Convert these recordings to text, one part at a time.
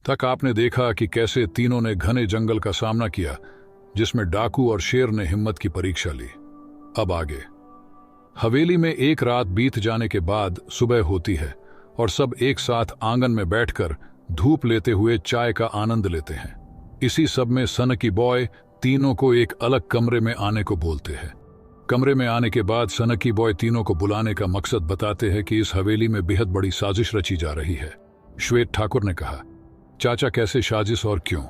तक आपने देखा कि कैसे तीनों ने घने जंगल का सामना किया, जिसमें डाकू और शेर ने हिम्मत की परीक्षा ली। अब आगे। हवेली में एक रात बीत जाने के बाद सुबह होती है और सब एक साथ आंगन में बैठकर धूप लेते हुए चाय का आनंद लेते हैं। इसी सब में सनकी बॉय तीनों को एक अलग कमरे में आने को बोलते हैं। कमरे में आने के बाद सनकी बॉय तीनों को बुलाने का मकसद बताते हैं कि इस हवेली में बेहद बड़ी साजिश रची जा रही है। श्वेत ठाकुर ने कहा, चाचा कैसे साजिश और क्यों?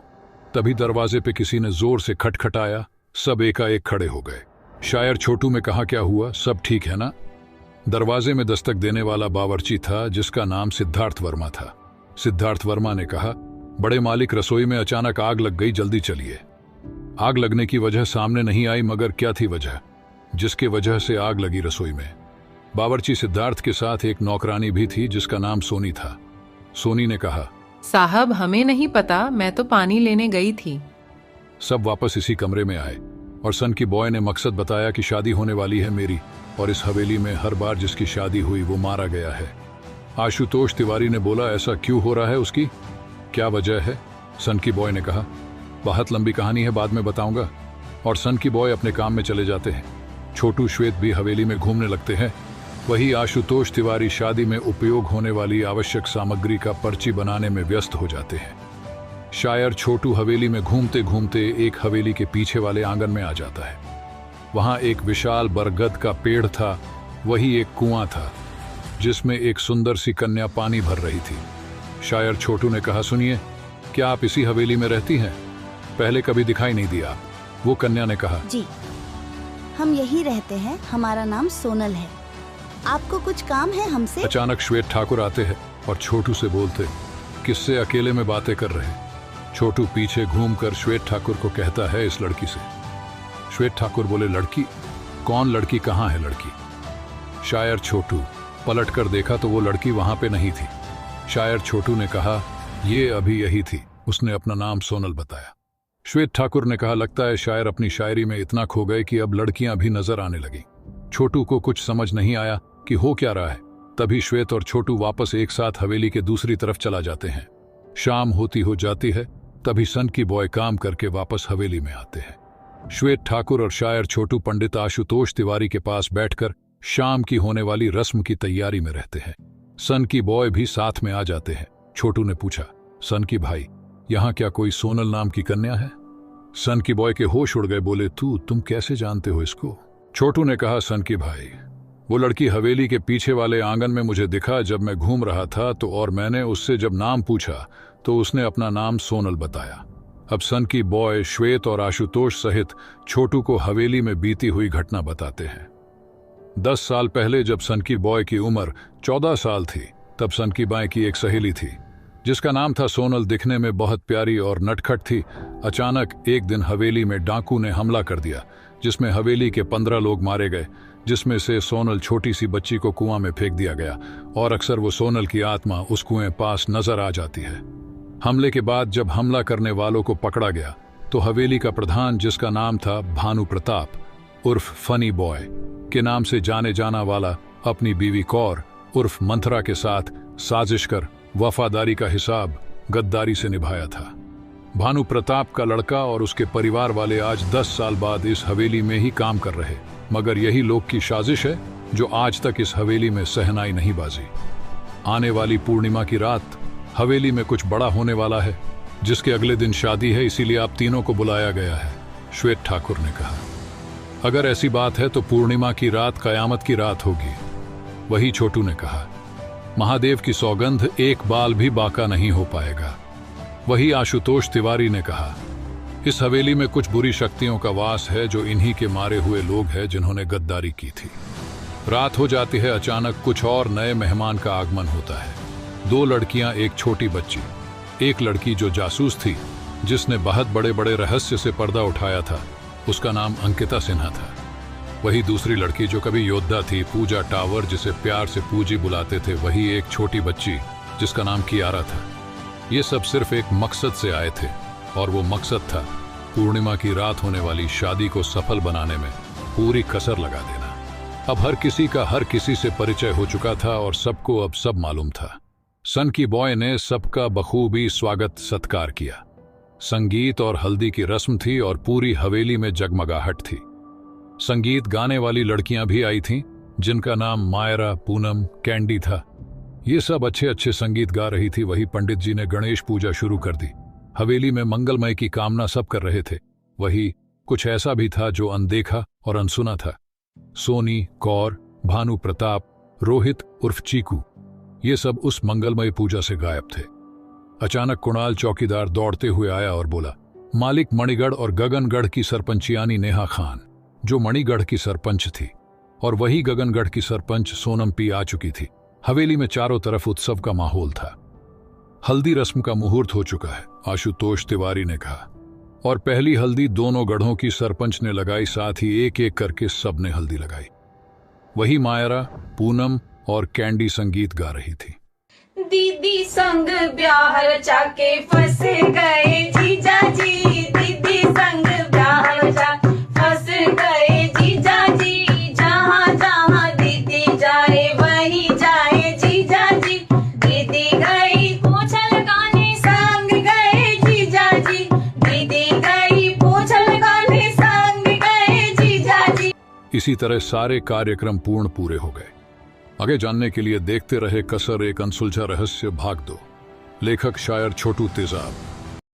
तभी दरवाजे पे किसी ने जोर से खटखटाया। सब एकाएक खड़े हो गए। शायर छोटू में कहा, क्या हुआ, सब ठीक है ना? दरवाजे में दस्तक देने वाला बावर्ची था, जिसका नाम सिद्धार्थ वर्मा था। सिद्धार्थ वर्मा ने कहा, बड़े मालिक, रसोई में अचानक आग लग गई, जल्दी चलिए। आग लगने की वजह सामने नहीं आई, मगर क्या थी वजह जिसके वजह से आग लगी रसोई में? बावर्ची सिद्धार्थ के साथ एक नौकरानी भी थी, जिसका नाम सोनी था। सोनी ने कहा, साहब हमें नहीं पता, मैं तो पानी लेने गई थी। सब वापस इसी कमरे में आए और सनकी बॉय ने मकसद बताया कि शादी होने वाली है मेरी, और इस हवेली में हर बार जिसकी शादी हुई वो मारा गया है। आशुतोष तिवारी ने बोला, ऐसा क्यों हो रहा है, उसकी क्या वजह है? सनकी बॉय ने कहा, बहुत लंबी कहानी है, बाद में बताऊंगा। और सनकी बॉय अपने काम में चले जाते हैं। छोटू श्वेत भी हवेली में घूमने लगते हैं। वही आशुतोष तिवारी शादी में उपयोग होने वाली आवश्यक सामग्री का पर्ची बनाने में व्यस्त हो जाते हैं। शायर छोटू हवेली में घूमते घूमते एक हवेली के पीछे वाले आंगन में आ जाता है। वहां एक विशाल बरगद का पेड़ था। वही एक कुआं था, जिसमें एक सुंदर सी कन्या पानी भर रही थी। शायर छोटू ने कहा, सुनिए, क्या आप इसी हवेली में रहती हैं? पहले कभी दिखाई नहीं दिया। वो कन्या ने कहा, जी, हम यही रहते हैं, हमारा नाम सोनल है। आपको कुछ काम है हमसे? अचानक श्वेत ठाकुर आते हैं और छोटू से बोलते, किससे अकेले में बातें कर रहे? छोटू पीछे घूमकर श्वेत ठाकुर को कहता है, इस लड़की से। श्वेत ठाकुर बोले, लड़की? कौन लड़की, कहाँ है लड़की? शायर छोटू पलट कर देखा तो वो लड़की वहां पे नहीं थी। शायर छोटू ने कहा, ये अभी यही थी। उसने अपना नाम सोनल बताया। श्वेत ठाकुर ने कहा, लगता है शायर अपनी शायरी में इतना खो गए कि अब लड़कियां भी नजर आने लगी। छोटू को कुछ समझ नहीं आया कि हो क्या रहा है। तभी श्वेत और छोटू वापस एक साथ हवेली के दूसरी तरफ चला जाते हैं। शाम होती हो जाती है। तभी सनकी बॉय काम करके वापस हवेली में आते हैं। श्वेत ठाकुर और शायर छोटू पंडित आशुतोष तिवारी के पास बैठकर शाम की होने वाली रस्म की तैयारी में रहते हैं। सनकी बॉय भी साथ में आ जाते हैं। छोटू ने पूछा, सनकी भाई, यहाँ क्या कोई सोनल नाम की कन्या है? सनकी बॉय के होश उड़ गए। बोले, तुम कैसे जानते हो इसको? छोटू ने कहा, सनकी भाई, वो लड़की हवेली के पीछे वाले आंगन में मुझे दिखा जब मैं घूम रहा था, तो और मैंने उससे जब नाम पूछा तो उसने अपना नाम सोनल बताया। अब सनकी बॉय श्वेत और आशुतोष सहित छोटू को हवेली में बीती हुई घटना बताते हैं। 10 साल पहले जब सनकी बॉय की उम्र 14 साल थी, तब सनकी बाई की एक सहेली थी, जिसका नाम था सोनल। दिखने में बहुत प्यारी और नटखट थी। अचानक एक दिन हवेली में डाकू ने हमला कर दिया, जिसमें हवेली के 15 लोग मारे गए, जिसमें से सोनल छोटी सी बच्ची को कुआं में फेंक दिया गया, और अक्सर वो सोनल की आत्मा उस कुएं पास नजर आ जाती है। हमले के बाद जब हमला करने वालों को पकड़ा गया, तो हवेली का प्रधान, जिसका नाम था भानु प्रताप उर्फ फनी बॉय के नाम से जाने जाना वाला, अपनी बीवी कौर उर्फ मंथरा के साथ साजिश कर वफादारी का हिसाब गद्दारी से निभाया था। भानु प्रताप का लड़का और उसके परिवार वाले आज 10 साल बाद इस हवेली में ही काम कर रहे, मगर यही लोग की साजिश है जो आज तक इस हवेली में सहनाई नहीं बाजी। आने वाली पूर्णिमा की रात हवेली में कुछ बड़ा होने वाला है, जिसके अगले दिन शादी है, इसीलिए आप तीनों को बुलाया गया है। श्वेत ठाकुर ने कहा, अगर ऐसी बात है तो पूर्णिमा की रात कयामत की रात होगी। वही छोटू ने कहा, महादेव की सौगंध एक बाल भी बाका नहीं हो पाएगा। वही आशुतोष तिवारी ने कहा, इस हवेली में कुछ बुरी शक्तियों का वास है, जो इन्हीं के मारे हुए लोग हैं जिन्होंने गद्दारी की थी। रात हो जाती है। अचानक कुछ और नए मेहमान का आगमन होता है। 2 लड़कियां, एक छोटी बच्ची। एक लड़की जो जासूस थी, जिसने बहुत बड़े बड़े रहस्य से पर्दा उठाया था, उसका नाम अंकिता सिन्हा था। वही दूसरी लड़की जो कभी योद्धा थी, पूजा टावर, जिसे प्यार से पूजी बुलाते थे। वही एक छोटी बच्ची जिसका नाम कियारा था। ये सब सिर्फ एक मकसद से आए थे, और वो मकसद था पूर्णिमा की रात होने वाली शादी को सफल बनाने में पूरी कसर लगा देना। अब हर किसी का हर किसी से परिचय हो चुका था और सबको अब सब मालूम था। सन की बॉय ने सबका बखूबी स्वागत सत्कार किया। संगीत और हल्दी की रस्म थी और पूरी हवेली में जगमगाहट थी। संगीत गाने वाली लड़कियां भी आई थीं, जिनका नाम मायरा, पूनम, कैंडी था। ये सब अच्छे अच्छे संगीत गा रही थी। वही पंडित जी ने गणेश पूजा शुरू कर दी। हवेली में मंगलमय की कामना सब कर रहे थे। वही कुछ ऐसा भी था जो अनदेखा और अनसुना था। सोनी, कौर, भानु प्रताप, रोहित उर्फ चीकू, ये सब उस मंगलमय पूजा से गायब थे। अचानक कुणाल चौकीदार दौड़ते हुए आया और बोला, मालिक मणिगढ़ और गगनगढ़ की सरपंचियानी नेहा खान, जो मणिगढ़ की सरपंच थी, और वही गगनगढ़ की सरपंच सोनम पी आ चुकी थी। हवेली में चारों तरफ उत्सव का माहौल था। हल्दी रस्म का मुहूर्त हो चुका है, आशुतोष तिवारी ने कहा, और पहली हल्दी दोनों गढ़ों की सरपंच ने लगाई। साथ ही एक एक करके सबने हल्दी लगाई। वही मायरा, पूनम और कैंडी संगीत गा रही थी। दीदी संग ब्याह रचा के फंस गए जीजा जी, दीदी संग ब्याह रचा फंस गए जीजा जी, जहाँ जहाँ दीदी जाए वही जाए जीजा जी, दीदी गई पोछा लगाने संग गए जीजा जी, दीदी गई पोछा लगाने संग गए जीजा जी। इसी तरह सारे कार्यक्रम पूरे हो गए। आगे जानने के लिए देखते रहे कसर एक अनसुलझा रहस्य भाग 2। लेखक शायर छोटू तेजाब।